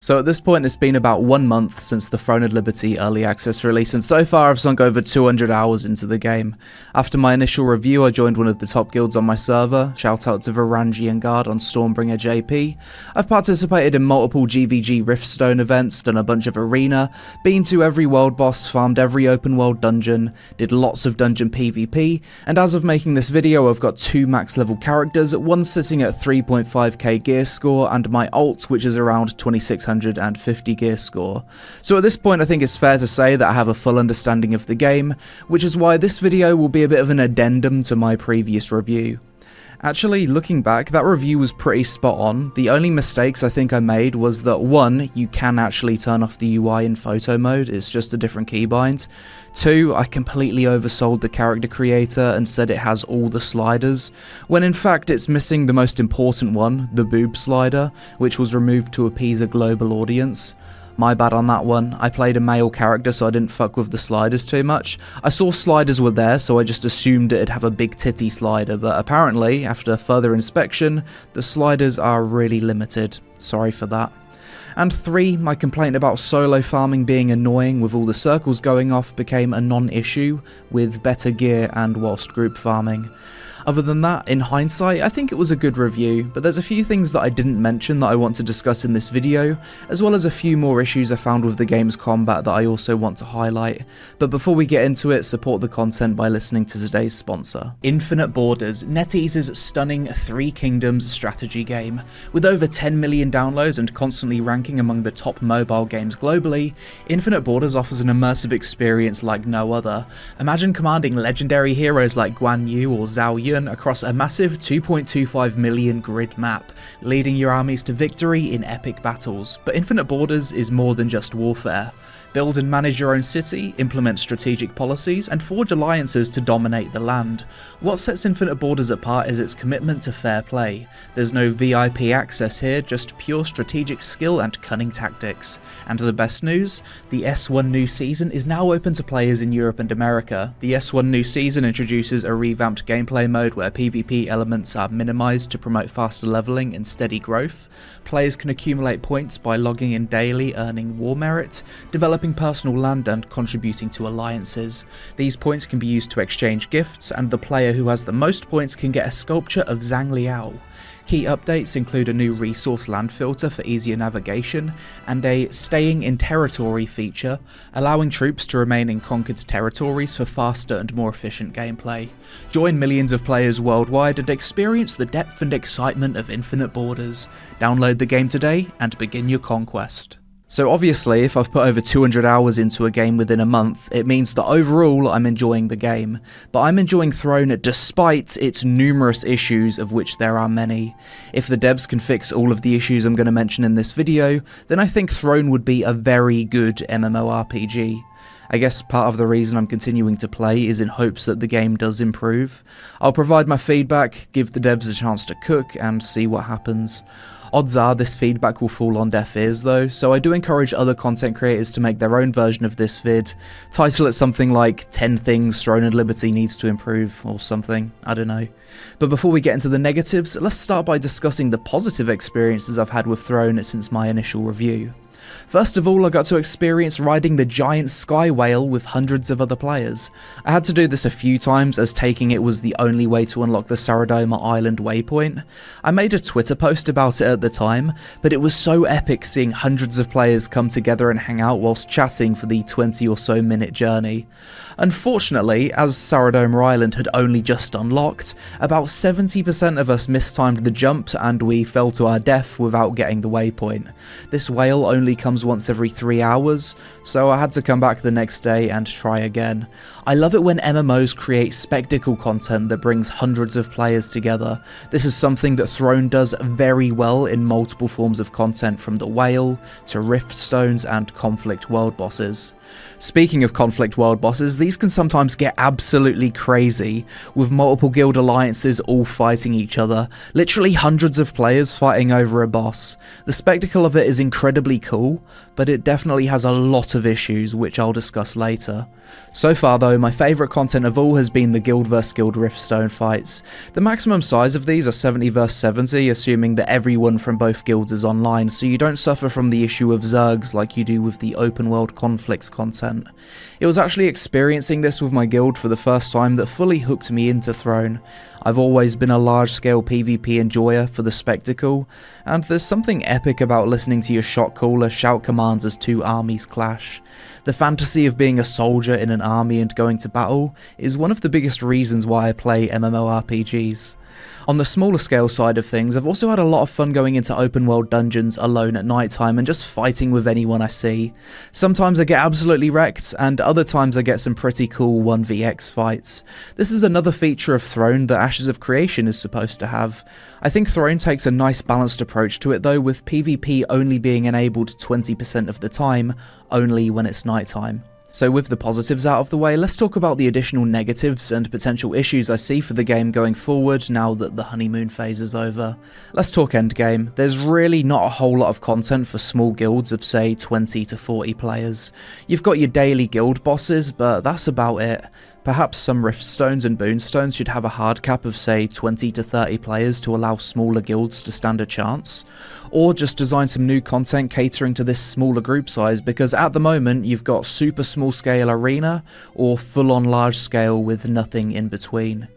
So at this point it's been about 1 month since the Throne of Liberty early access release, and so far I've sunk over 200 hours into the game. After my initial review I joined one of the top guilds on my server, shoutout to Varangian Guard on Stormbringer JP. I've participated in multiple GVG Riftstone events, done a bunch of arena, been to every world boss, farmed every open world dungeon, did lots of dungeon PvP, and as of making this video I've got 2 max level characters, one sitting at 3.5k gear score and my ult which is around 2650 gear score. So at this point I think it's fair to say that I have a full understanding of the game, which is why this video will be a bit of an addendum to my previous review. Actually, looking back, that review was pretty spot on. The only mistakes I think I made was that 1, you can actually turn off the UI in photo mode, it's just a different keybind. 2, I completely oversold the character creator and said it has all the sliders, when in fact it's missing the most important one, the boob slider, which was removed to appease a global audience. My bad on that one. I played a male character so I didn't fuck with the sliders too much. I saw sliders were there so I just assumed it'd have a big titty slider, but apparently, after further inspection, the sliders are really limited. Sorry for that. And 3, my complaint about solo farming being annoying with all the circles going off became a non-issue with better gear and whilst group farming. Other than that, in hindsight, I think it was a good review, but there's a few things that I didn't mention that I want to discuss in this video, as well as a few more issues I found with the game's combat that I also want to highlight. But before we get into it, support the content by listening to today's sponsor. Infinite Borders, NetEase's stunning 3 Kingdoms strategy game. With over 10 million downloads and constantly ranking among the top mobile games globally, Infinite Borders offers an immersive experience like no other. Imagine commanding legendary heroes like Guan Yu or Zhao Yun across a massive 2.25 million grid map, leading your armies to victory in epic battles. But Infinite Borders is more than just warfare. Build and manage your own city, implement strategic policies, and forge alliances to dominate the land. What sets Infinite Borders apart is its commitment to fair play. There's no VIP access here, just pure strategic skill and cunning tactics. And the best news? The S1 new season is now open to players in Europe and America. The S1 new season introduces a revamped gameplay mode where PvP elements are minimized to promote faster leveling and steady growth. Players can accumulate points by logging in daily, earning war merit, developing personal land and contributing to alliances. These points can be used to exchange gifts, and the player who has the most points can get a sculpture of Zhang Liao. Key updates include a new resource land filter for easier navigation, and a staying in territory feature, allowing troops to remain in conquered territories for faster and more efficient gameplay. Join millions of players worldwide and experience the depth and excitement of Infinite Borders. Download the game today and begin your conquest. So obviously, if I've put over 200 hours into a game within a month, it means that overall I'm enjoying the game. But I'm enjoying Throne despite its numerous issues, of which there are many. If the devs can fix all of the issues I'm going to mention in this video, then I think Throne would be a very good MMORPG. I guess part of the reason I'm continuing to play is in hopes that the game does improve. I'll provide my feedback, give the devs a chance to cook, and see what happens. Odds are this feedback will fall on deaf ears though, so I do encourage other content creators to make their own version of this vid, title it something like 10 things Throne of Liberty needs to improve, or something, I don't know. But before we get into the negatives, let's start by discussing the positive experiences I've had with Throne since my initial review. First of all, I got to experience riding the giant sky whale with hundreds of other players. I had to do this a few times as taking it was the only way to unlock the Saradoma Island waypoint. I made a Twitter post about it at the time, but it was so epic seeing hundreds of players come together and hang out whilst chatting for the 20 or so minute journey. Unfortunately, as Saradoma Island had only just unlocked, about 70% of us mistimed the jump and we fell to our death without getting the waypoint. This whale only comes once every 3 hours, so I had to come back the next day and try again. I love it when MMOs create spectacle content that brings hundreds of players together. This is something that Throne does very well in multiple forms of content, from the whale to Riftstones and conflict world bosses. Speaking of conflict world bosses, these can sometimes get absolutely crazy, with multiple guild alliances all fighting each other, literally hundreds of players fighting over a boss. The spectacle of it is incredibly cool, cool, but it definitely has a lot of issues, which I'll discuss later. So far though, my favourite content of all has been the guild vs guild Riftstone fights. The maximum size of these are 70 vs 70, assuming that everyone from both guilds is online, so you don't suffer from the issue of zergs like you do with the open world conflicts content. It was actually experiencing this with my guild for the first time that fully hooked me into Throne. I've always been a large scale PvP enjoyer for the spectacle, and there's something epic about listening to your shot caller shout commands as two armies clash. The fantasy of being a soldier in an army and going to battle is one of the biggest reasons why I play MMORPGs. On the smaller scale side of things, I've also had a lot of fun going into open world dungeons alone at night time and just fighting with anyone I see. Sometimes I get absolutely wrecked, and other times I get some pretty cool 1vx fights. This is another feature of Throne that Ashes of Creation is supposed to have. I think Throne takes a nice balanced approach to it though, with PvP only being enabled 20% of the time, only when it's nighttime. So with the positives out of the way, let's talk about the additional negatives and potential issues I see for the game going forward now that the honeymoon phase is over. Let's talk endgame. There's really not a whole lot of content for small guilds of say 20 to 40 players. You've got your daily guild bosses, but that's about it. Perhaps some Riftstones and Boonstones should have a hard cap of say 20 to 30 players to allow smaller guilds to stand a chance, or just design some new content catering to this smaller group size, because at the moment you've got super small scale arena or full on large scale with nothing in between.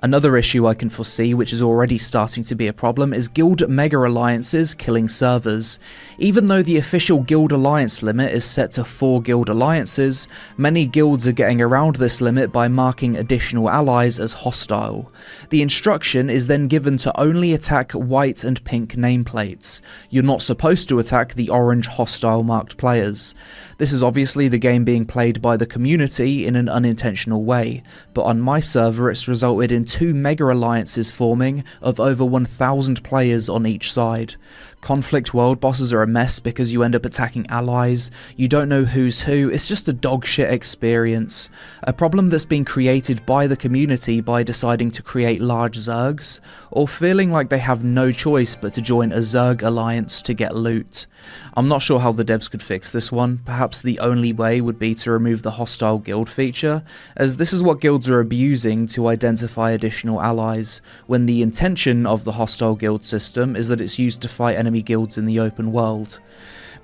Another issue I can foresee, which is already starting to be a problem, is guild mega alliances killing servers. Even though the official guild alliance limit is set to 4 guild alliances, many guilds are getting around this limit by marking additional allies as hostile. The instruction is then given to only attack white and pink nameplates. You're not supposed to attack the orange hostile marked players. This is obviously the game being played by the community in an unintentional way, but on my server it's resulted in 2 mega alliances forming of over 1,000 players on each side. Conflict world bosses are a mess because you end up attacking allies, you don't know who's who, it's just a dog shit experience. A problem that's been created by the community by deciding to create large zergs, or feeling like they have no choice but to join a zerg alliance to get loot. I'm not sure how the devs could fix this one. Perhaps the only way would be to remove the hostile guild feature, as this is what guilds are abusing to identify additional allies, when the intention of the hostile guild system is that it's used to fight enemy guilds in the open world.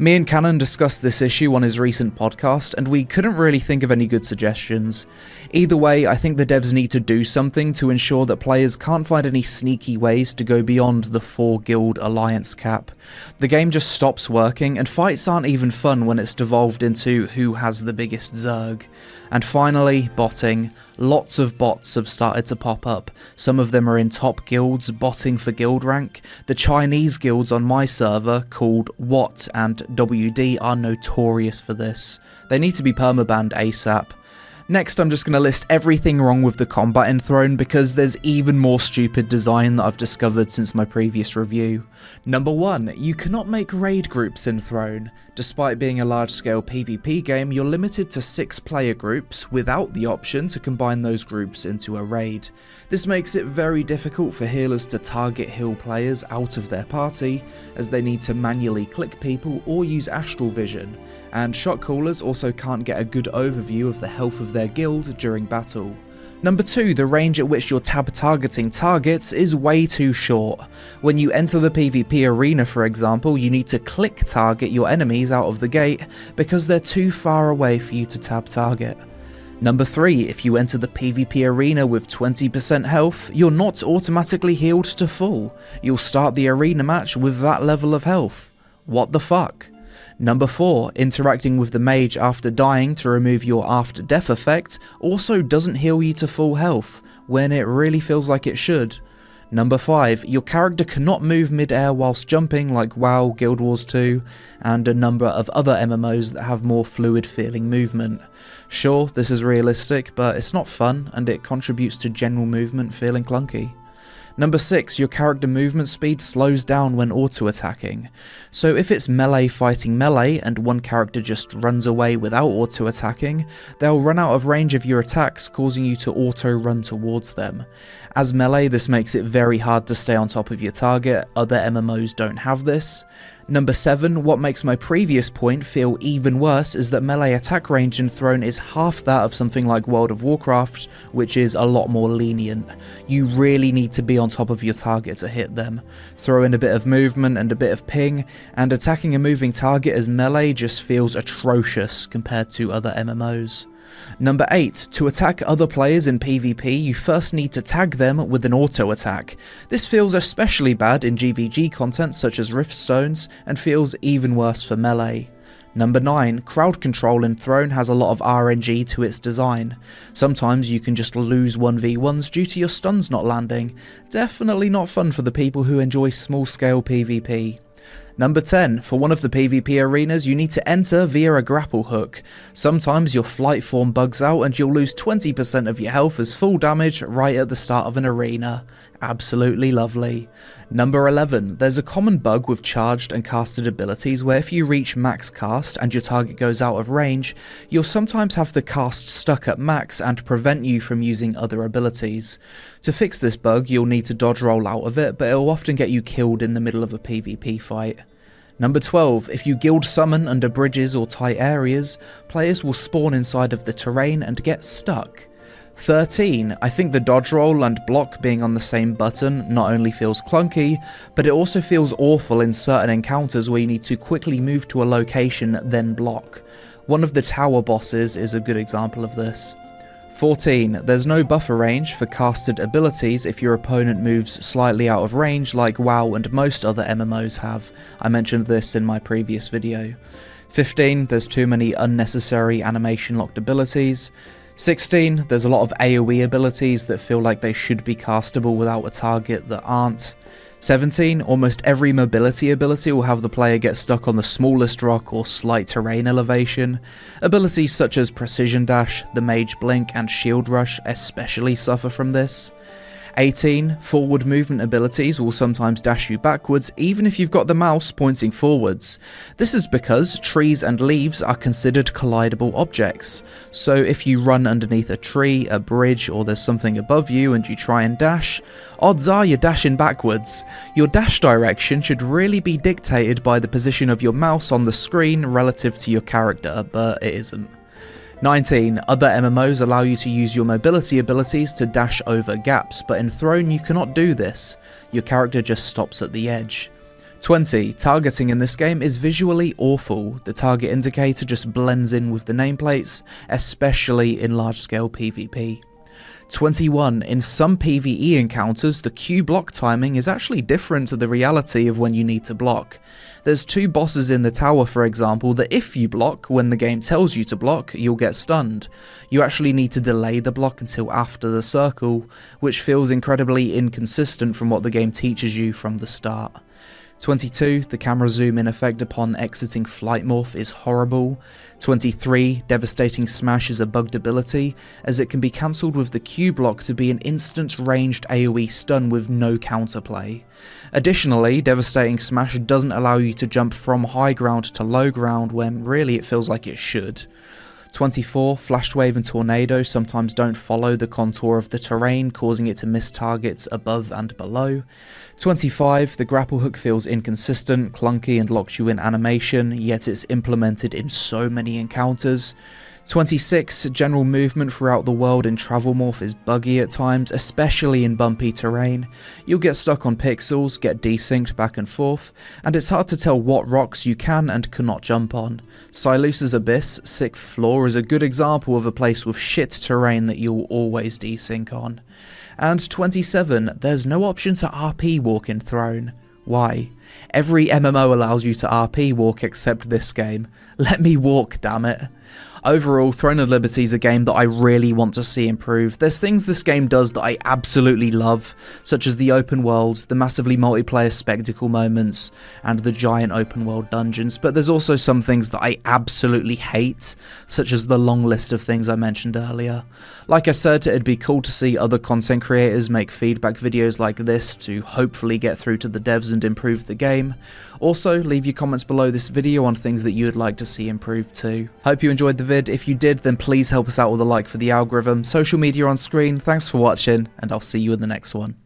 Me and Cannon discussed this issue on his recent podcast, and we couldn't really think of any good suggestions. Either way, I think the devs need to do something to ensure that players can't find any sneaky ways to go beyond the 4 guild alliance cap. The game just stops working, and fights aren't even fun when it's devolved into who has the biggest zerg. And finally, botting. Lots of bots have started to pop up. Some of them are in top guilds, botting for guild rank. The Chinese guilds on my server, called What and WD, are notorious for this. They need to be permabanned ASAP. Next, I'm just going to list everything wrong with the combat in Throne, because there's even more stupid design that I've discovered since my previous review. Number 1, you cannot make raid groups in Throne. Despite being a large-scale PvP game, you're limited to 6 player groups without the option to combine those groups into a raid. This makes it very difficult for healers to target heal players out of their party, as they need to manually click people or use astral vision, and shot callers also can't get a good overview of the health of their guild during battle. Number 2, the range at which you're tab targeting targets is way too short. When you enter the PvP arena, for example, you need to click target your enemies out of the gate because they're too far away for you to tab target. Number 3, if you enter the PvP arena with 20% health, you're not automatically healed to full. You'll start the arena match with that level of health. What the fuck? Number 4, interacting with the mage after dying to remove your after death effect also doesn't heal you to full health, when it really feels like it should. Number 5, your character cannot move mid-air whilst jumping like WoW, Guild Wars 2, and a number of other MMOs that have more fluid feeling movement. Sure, this is realistic, but it's not fun, and it contributes to general movement feeling clunky. Number 6, your character movement speed slows down when auto-attacking. So if it's melee fighting melee and one character just runs away without auto-attacking, they'll run out of range of your attacks, causing you to auto-run towards them. As melee, this makes it very hard to stay on top of your target. Other MMOs don't have this. Number 7, what makes my previous point feel even worse is that melee attack range in Throne is half that of something like World of Warcraft, which is a lot more lenient. You really need to be on top of your target to hit them. Throw in a bit of movement and a bit of ping, and attacking a moving target as melee just feels atrocious compared to other MMOs. Number 8, to attack other players in PvP, you first need to tag them with an auto attack. This feels especially bad in GVG content such as Riftstones, and feels even worse for melee. Number 9, crowd control in Throne has a lot of RNG to its design. Sometimes you can just lose 1v1s due to your stuns not landing. Definitely not fun for the people who enjoy small scale PvP. Number 10, for one of the PvP arenas you need to enter via a grapple hook. Sometimes your flight form bugs out and you'll lose 20% of your health as full damage right at the start of an arena. Absolutely lovely. Number 11, there's a common bug with charged and casted abilities where if you reach max cast and your target goes out of range, you'll sometimes have the cast stuck at max and prevent you from using other abilities. To fix this bug you'll need to dodge roll out of it, but it'll often get you killed in the middle of a PvP fight. Number 12, if you guild summon under bridges or tight areas, players will spawn inside of the terrain and get stuck. 13, I think the dodge roll and block being on the same button not only feels clunky, but it also feels awful in certain encounters where you need to quickly move to a location then block. One of the tower bosses is a good example of this. 14, there's no buffer range for casted abilities if your opponent moves slightly out of range like WoW and most other MMOs have. I mentioned this in my previous video. 15, there's too many unnecessary animation locked abilities. 16, there's a lot of AoE abilities that feel like they should be castable without a target that aren't. 17, almost every mobility ability will have the player get stuck on the smallest rock or slight terrain elevation. Abilities such as Precision Dash, the Mage Blink and Shield Rush especially suffer from this. 18, forward movement abilities will sometimes dash you backwards even if you've got the mouse pointing forwards. This is because trees and leaves are considered collidable objects, so if you run underneath a tree, a bridge, or there's something above you and you try and dash, odds are you're dashing backwards. Your dash direction should really be dictated by the position of your mouse on the screen relative to your character, but it isn't. 19. Other MMOs allow you to use your mobility abilities to dash over gaps, but in Throne you cannot do this. Your character just stops at the edge. 20. Targeting in this game is visually awful. The target indicator just blends in with the nameplates, especially in large-scale PvP. 21. In some PvE encounters, the Q block timing is actually different to the reality of when you need to block. There's two bosses in the tower, for example, that if you block when the game tells you to block, you'll get stunned. You actually need to delay the block until after the circle, which feels incredibly inconsistent from what the game teaches you from the start. 22. The camera zoom in effect upon exiting Flight Morph is horrible. 23. Devastating Smash is a bugged ability, as it can be cancelled with the Q block to be an instant ranged AoE stun with no counterplay. Additionally, Devastating Smash doesn't allow you to jump from high ground to low ground when really it feels like it should. 24. Flash Wave and Tornado sometimes don't follow the contour of the terrain, causing it to miss targets above and below. 25. The grapple hook feels inconsistent, clunky and locks you in animation, yet it's implemented in so many encounters. 26. General movement throughout the world in Travel Morph is buggy at times, especially in bumpy terrain. You'll get stuck on pixels, get desynced back and forth, and it's hard to tell what rocks you can and cannot jump on. Silus's Abyss, 6th floor, is a good example of a place with shit terrain that you'll always desync on. And 27. There's no option to RP walk in Throne. Why? Every MMO allows you to RP walk except this game. Let me walk, damn it. Overall, Throne of Liberty is a game that I really want to see improve. There's things this game does that I absolutely love, such as the open world, the massively multiplayer spectacle moments, and the giant open world dungeons, but there's also some things that I absolutely hate, such as the long list of things I mentioned earlier. Like I said, it'd be cool to see other content creators make feedback videos like this to hopefully get through to the devs and improve the game. Also, leave your comments below this video on things that you would like to see improved too. Hope you enjoyed the vid. If you did, then please help us out with a like for the algorithm. Social media on screen. Thanks for watching, and I'll see you in the next one.